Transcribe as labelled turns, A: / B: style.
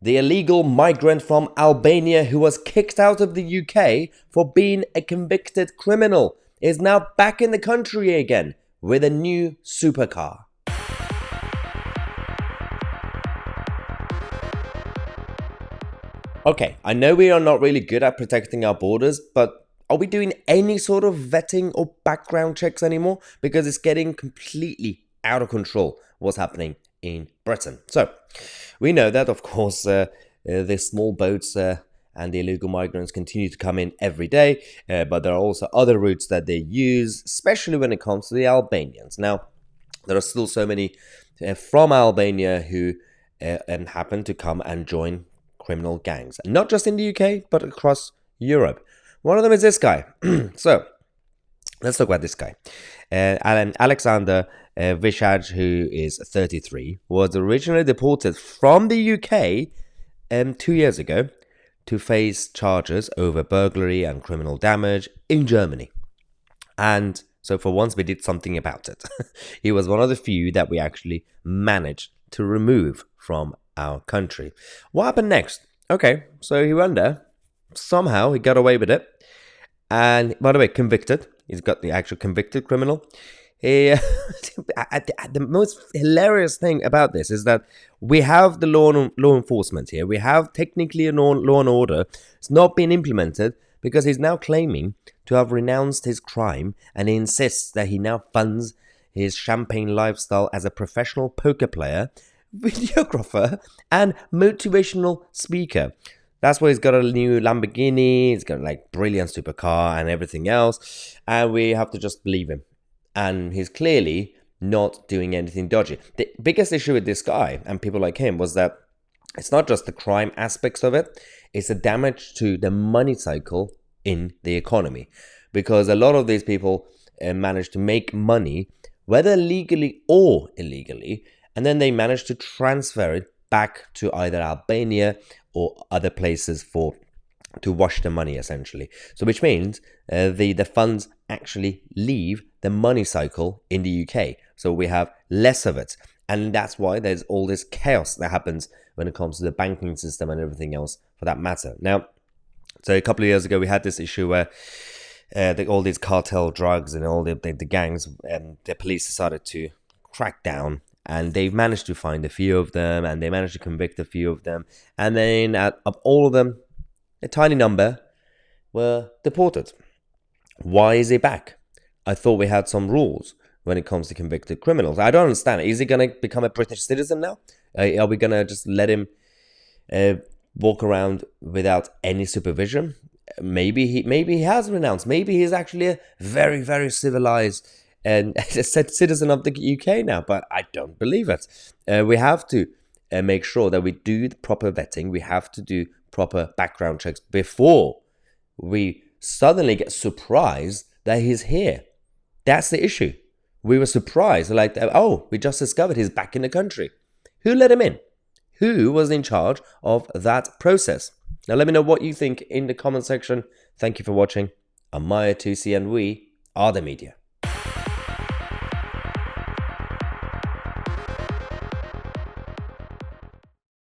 A: The illegal migrant from Albania who was kicked out of the UK for being a convicted criminal is now back in the country again with a new supercar. Okay, I know we are not really good at protecting our borders, but are we doing any sort of vetting or background checks anymore? Because it's getting completely out of control what's happening in Britain. So, we know that, of course, the small boats and the illegal migrants continue to come in every day, but there are also other routes that they use, especially when it comes to the Albanians. Now, there are still so many from Albania who happen to come and join criminal gangs, and not just in the UK, but across Europe. One of them is this guy. So, let's talk about this guy. Alexander Vishaj, who is 33, was originally deported from the UK 2 years ago to face charges over burglary and criminal damage in Germany. And so for once we did something about it. He was one of the few that we actually managed to remove from our country. What happened next? Okay, so he went there. Somehow he got away with it. And by the way, convicted. He's got the actual convicted criminal. The most hilarious thing about this is that we have the law enforcement here. We have technically a law and order. It's not been implemented because he's now claiming to have renounced his crime, and he insists that he now funds his champagne lifestyle as a professional poker player, videographer, and motivational speaker. That's why he's got a new Lamborghini, he's got like brilliant supercar and everything else, and we have to just believe him. And he's clearly not doing anything dodgy. The biggest issue with this guy and people like him was that it's not just the crime aspects of it, it's the damage to the money cycle in the economy. Because a lot of these people manage to make money, whether legally or illegally, and then they manage to transfer it back to either Albania or other places to wash the money, essentially. So which means the funds actually leave the money cycle in the UK. So we have less of it. And that's why there's all this chaos that happens when it comes to the banking system and everything else for that matter. Now, so a couple of years ago, we had this issue where all these cartel drugs and all the gangs, the police decided to crack down. And they've managed to find a few of them, and they managed to convict a few of them. And then of all of them, a tiny number were deported. Why is he back? I thought we had some rules when it comes to convicted criminals. I don't understand. Is he going to become a British citizen now? Are we going to just let him walk around without any supervision? Maybe he has renounced. Maybe he's actually a very, very civilized and a citizen of the UK now, but I don't believe it. We have to make sure that we do the proper vetting. We have to do proper background checks before we suddenly get surprised that he's here. That's the issue. We were surprised, like, oh, we just discovered he's back in the country. Who let him in? Who was in charge of that process? Now, let me know what you think in the comment section. Thank you for watching. I'm Mahyar, Tousi, and we are the media.